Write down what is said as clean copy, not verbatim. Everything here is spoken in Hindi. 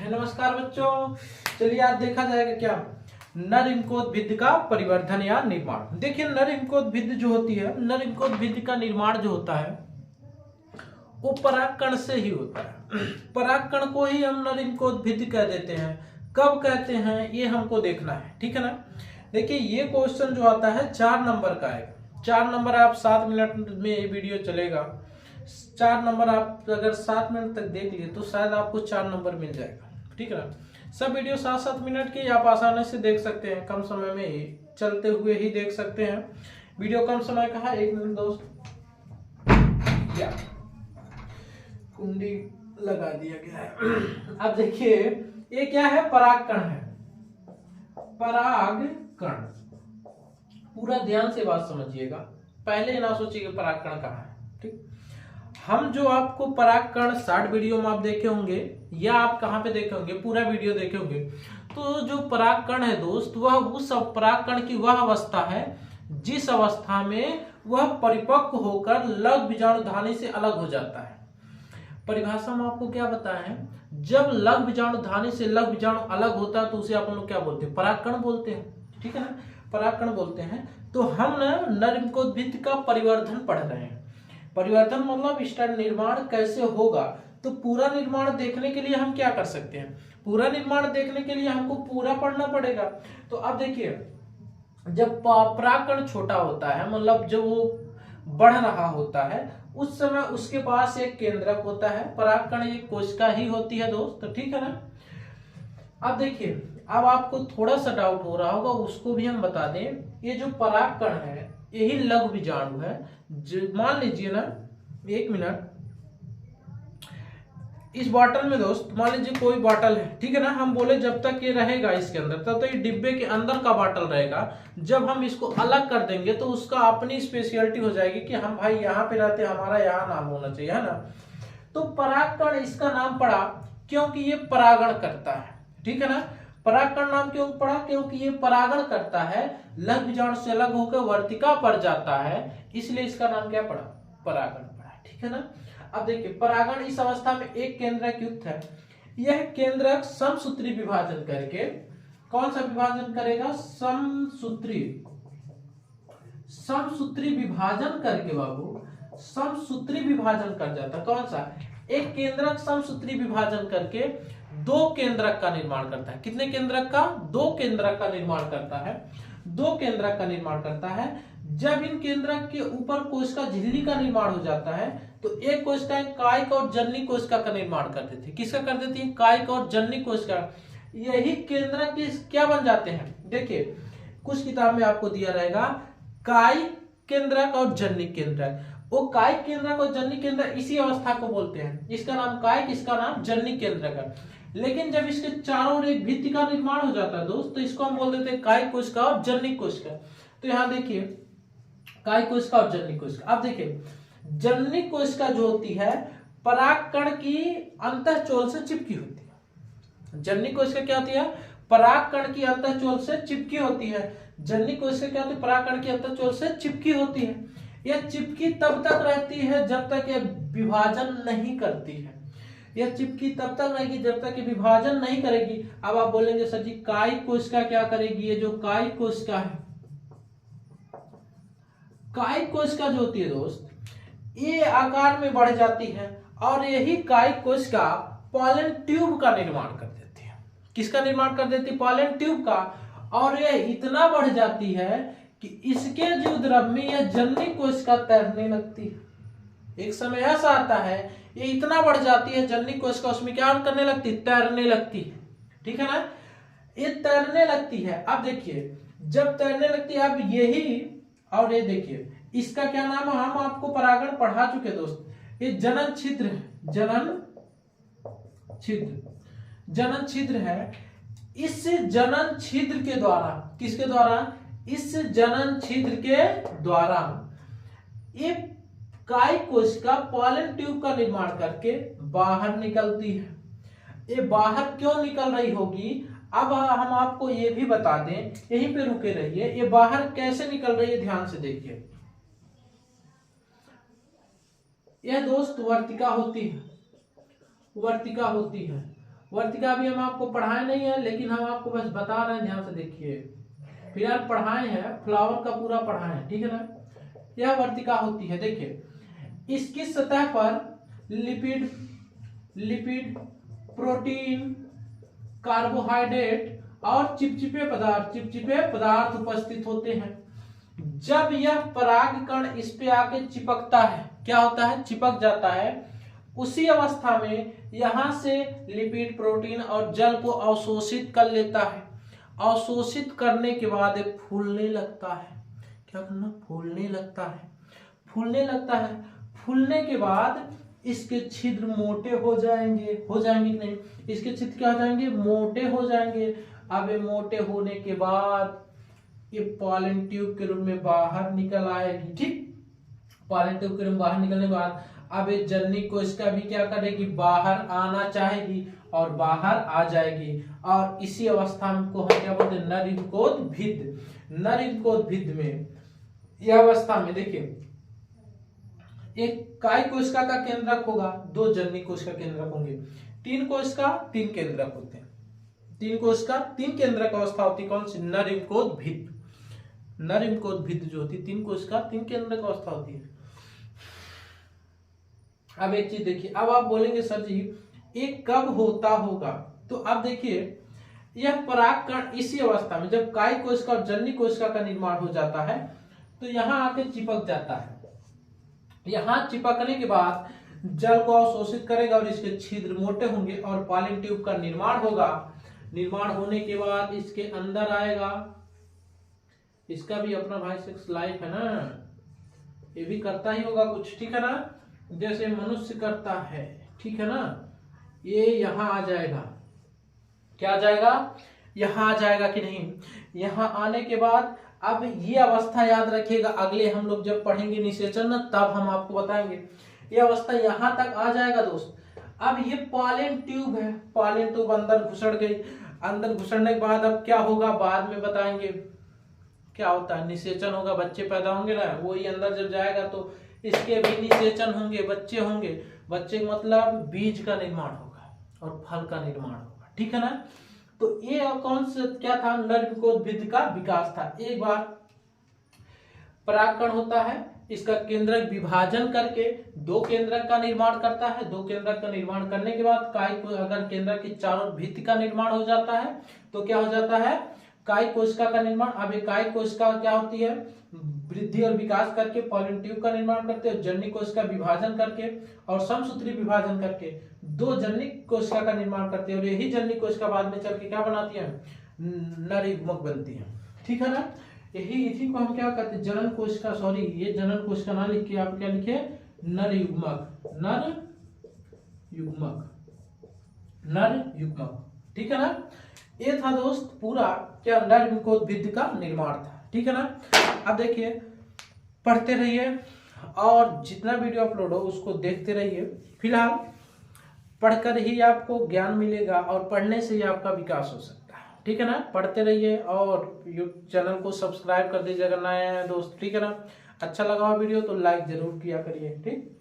नमस्कार बच्चों। चलिए आज देखा जाएगा क्या नर इंकोद्भिद का परिवर्धन या निर्माण। देखिए नर इंकोद्भिद जो होती है, नर इंकोद्भिद का निर्माण जो होता है वो परागकण से ही होता है। परागकण को ही हम नर इंकोद्भिद कह देते हैं। कब कहते हैं ये हमको देखना है, ठीक है ना। देखिए ये क्वेश्चन जो आता है 4 नंबर का है। 4 नंबर आप 7 मिनट में ये वीडियो चलेगा। 4 नंबर आप अगर 7 मिनट तक देख लिए तो शायद आपको 4 नंबर मिल जाएगा, ठीक है ना। सब वीडियो 7-7 मिनट की आप आसानी से देख सकते हैं, कम समय में ही चलते हुए ही देख सकते हैं। वीडियो कम समय का है, 1 मिनट दोस्त या कुंडी लगा दिया गया है। अब देखिए ये क्या है, परागकण है। परागकण, पूरा ध्यान से बात समझिएगा, पहले ना सोचिए परागकण कहाँ है, ठीक। हम जो आपको परागकण शॉर्ट वीडियो में आप देखे होंगे या आप कहाँ पे देखे होंगे, पूरा वीडियो देखे होंगे, तो जो परागकण है दोस्त वह उस परागकण की वह अवस्था है जिस अवस्था में वह परिपक्व होकर लग बीजाणुधानी से अलग हो जाता है। परिभाषा में आपको क्या बताया है, जब लग बीजाणुधानी से लग बीजाणु अलग होता है तो उसे आप लोग क्या बोलते हैं, परागकण बोलते हैं, ठीक है ना, परागकण बोलते हैं। तो हम नर इंकोद्भिद का परिवर्धन पढ़ रहे हैं। परिवर्तन मतलब इसका निर्माण कैसे होगा। तो पूरा निर्माण देखने के लिए हम क्या कर सकते हैं, पूरा निर्माण देखने के लिए हमको पूरा पढ़ना पड़ेगा। तो अब देखिए जब परागकण छोटा होता है, मतलब जब वो बढ़ रहा होता है, उस समय उसके पास एक केंद्रक होता है। परागकण एक कोशिका ही होती है दोस्त, ठीक है ना। अब देखिए अब आपको थोड़ा सा डाउट हो रहा होगा, उसको भी हम बता दें। ये जो परागकण है यही लघु बीजाणु है। मान लीजिए ना, 1 मिनट, इस बॉटल में दोस्त मान लीजिए कोई बॉटल है, ठीक है ना। हम बोले जब तक ये रहेगा इसके अंदर तब तक ये डिब्बे के अंदर का बॉटल रहेगा। जब हम इसको अलग कर देंगे तो उसका अपनी स्पेशलिटी हो जाएगी कि हम भाई यहाँ पे रहते, हमारा यहाँ नाम होना चाहिए, है ना। तो परागकण इसका नाम पड़ा क्योंकि ये परागण करता है, ठीक है ना। परागकण नाम क्यों पड़ा, क्योंकि ये परागण करता है, लग बीजाणु से अलग होकर वर्तिका पर जाता है, इसलिए इसका नाम क्या पड़ा, परागण पड़ा, ठीक है ना। अब देखिए परागण इस अवस्था में एक केंद्रक युक्त है। यह केंद्रक समसूत्री विभाजन करके, कौन सा विभाजन करेगा, समसूत्री विभाजन करके बाबू, समसूत्री विभाजन कर जाता। कौन सा, एक केंद्रक समसूत्री विभाजन करके 2 केंद्रक का निर्माण करता है। कितने केंद्रक का, 2 केंद्रक का निर्माण करता है। 2 केंद्रक का निर्माण करता है। जब इन केंद्रक के ऊपर कोशिका झिल्ली का निर्माण हो जाता है तो एक कोशिका कायिक और जननी कोशिका का निर्माण कर देती है। किसका कर देती है, कायिक और जननी कोशिका। यही केंद्रक क्या बन जाते हैं, देखिए कुछ किताब में आपको दिया रहेगा कायिक केंद्रक और जननी केंद्रक। वो कायिक केंद्रक और जननी केंद्रक इसी अवस्था को बोलते हैं। इसका नाम कायिक, इसका नाम जननी केंद्रक है। लेकिन जब इसके चारों ओर एक भित्ति का निर्माण हो जाता है दोस्त, तो इसको हम बोल देते हैं कायिक कोशिका और जननी कोशिका। तो यहाँ देखिए कायिक कोशिका और जननी कोशिका। अब देखिए जननी कोशिका जो होती है परागकण की अंतःचोल से चिपकी होती है। जननी कोशिका क्या होती है, परागकण की अंतःचोल से चिपकी होती है। जननी कोशिका क्या होती है, परागकण की अंतःचोल से चिपकी होती है। यह चिपकी तब तक रहती है जब तक यह विभाजन नहीं करती है। यह चिपकी तब तक रहेगी जब तक ये विभाजन नहीं करेगी। अब आप बोलेंगे सर जी कायिक कोशिका क्या करेगी, ये जो कायिक कोशिका है, कायिक कोशिका जो होती है दोस्त ये आकार में बढ़ जाती है और यही कायिक कोशिका पॉलन ट्यूब का निर्माण कर देती है। किसका निर्माण कर देती है, पॉलन ट्यूब का। और यह इतना बढ़ जाती है कि इसके जो द्रव में यह जननी कोशिका तैरने लगती है। एक समय ऐसा आता है ये इतना बढ़ जाती है जननी कोशिका, उसमें क्या करने लगती है, तैरने लगती है, ठीक है ना। ये तैरने लगती है। अब देखिए जब तैरने लगती है, अब यही और ये देखिए इसका क्या नाम है, हम आपको परागण पढ़ा चुके दोस्त। ये जनन छिद्र है, जनन छिद्र है। इस जनन छिद्र के द्वारा, किसके द्वारा, इस जनन छिद्र के द्वारा ये कायिक कोशिका पॉलन ट्यूब का निर्माण करके बाहर निकलती है। ये बाहर क्यों निकल रही होगी, अब हम आपको ये भी बता दें, यहीं पे रुके रहिए। ये बाहर कैसे निकल रही है ध्यान से देखिए। यह दोस्त वर्तिका होती है, वर्तिका होती है। वर्तिका भी हम आपको पढ़ाए नहीं है, लेकिन हम आपको बस बता रहे हैं, ध्यान से देखिए। फिलहाल पढ़ाए हैं, फ्लावर का पूरा पढ़ाए हैं, ठीक है ना। यह वर्तिका होती है। देखिए इसकी सतह पर लिपिड, प्रोटीन, कार्बोहाइड्रेट और चिपचिपे पदार्थ उपस्थित होते हैं। जब यह परागकण इस पे आके चिपकता है, क्या होता है, चिपक जाता है, उसी अवस्था में यहां से लिपिड, प्रोटीन और जल को अवशोषित कर लेता है। अवशोषित करने के बाद ये फूलने लगता है। क्या करना, फूलने लगता है। फूलने के बाद इसके छिद्र मोटे हो जाएंगे कि नहीं, इसके छिद्र क्या हो जाएंगे, मोटे हो जाएंगे। अब ये मोटे होने के बाद ये पॉलन ट्यूब के रूप में बाहर निकल आएगी, ठीक। पॉलन ट्यूब के रूप में बाहर निकलने के बाद अब ये जननी कोशिका भी क्या करेगी, बाहर आना चाहेगी और बाहर आ जाएगी। और इसी अवस्था को हम क्या बोलते हैं, नरयुग्मोद्भिद में यह अवस्था में देखिए एक काय कोशिका का केंद्रक होगा, 2 जननी कोशिका केंद्रक होंगे, 3 कोशिका 3 केंद्रक होते हैं। 3 कोशिका 3 केंद्रक अवस्था होती है, कौन सी, नरयुग्मोद्भिद जो होती है 3 कोशिका 3 केंद्रक अवस्था होती है। अब एक चीज देखिए, अब आप बोलेंगे सर जी एक कब होता होगा, तो अब देखिए यह परागकण इसी अवस्था में जब काय कोशिका और जननी कोशिका का निर्माण हो जाता है तो यहां आके चिपक जाता है। यहां चिपकने के बाद जल को अवशोषित करेगा और इसके छिद्र मोटे होंगे और पॉलन ट्यूब का निर्माण होगा। निर्माण होने के बाद इसके अंदर आएगा, इसका भी अपना भाई सेक्स लाइफ है ना, ये भी करता ही होगा कुछ, ठीक है ना, जैसे मनुष्य करता है, ठीक है ना। ये यहां आ जाएगा, क्या आ जाएगा, यहां आ जाएगा कि नहीं। यहां आने के बाद अब ये अवस्था याद रखिएगा, अगले हम लोग जब पढ़ेंगे निषेचन ना तब हम आपको बताएंगे। ये अवस्था यहां तक आ जाएगा दोस्त। अब ये पॉलन ट्यूब है, पॉलन ट्यूब अंदर घुसड़ गई, अंदर घुसड़ने के बाद अब क्या होगा बाद में बताएंगे क्या होता है, निषेचन होगा, बच्चे पैदा होंगे ना, वही अंदर जब जाएगा तो इसके भी निषेचन होंगे, बच्चे होंगे। बच्चे मतलब बीज का निर्माण होगा और फल का निर्माण होगा, ठीक है ना। तो ये कौन सा क्या था, नरयुग्मोद्भिद का विकास था। एक बार परागकण होता है, इसका केंद्रक विभाजन करके 2 केंद्रक का निर्माण करता है। 2 केंद्रक का निर्माण करने के बाद काय को अगर केंद्रक की चारों भित्ति का निर्माण हो जाता है तो क्या हो जाता है, काय कोशिका का निर्माण। अब ये काय कोशिका क्या होती है, वृद्धि और विकास करके पॉलन ट्यूब का निर्माण करते हैं, जननी कोशिका विभाजन करके और समसूत्री विभाजन करके 2 जननी कोशिका का निर्माण करते हैं और यही जननी कोशिका बाद में चल के क्या बनाती है, नरयुग्मक बनती है, ठीक है ना। यही इसी को हम क्या कहते हैं, जनन कोशिका, सॉरी ये जनन कोशिका ना लिख के आप क्या लिखे, नरयुग्मक, ठीक है ना। ये था दोस्त पूरा क्या नरयुग्मोद्भिद का निर्माण था, ठीक है ना। अब देखिए पढ़ते रहिए और जितना वीडियो अपलोड हो उसको देखते रहिए। फिलहाल पढ़कर ही आपको ज्ञान मिलेगा और पढ़ने से ही आपका विकास हो सकता है, ठीक है ना। पढ़ते रहिए और चैनल को सब्सक्राइब कर दीजिए अगर नए हैं दोस्त, ठीक है ना। अच्छा लगा वीडियो तो लाइक जरूर किया करिए, ठीक।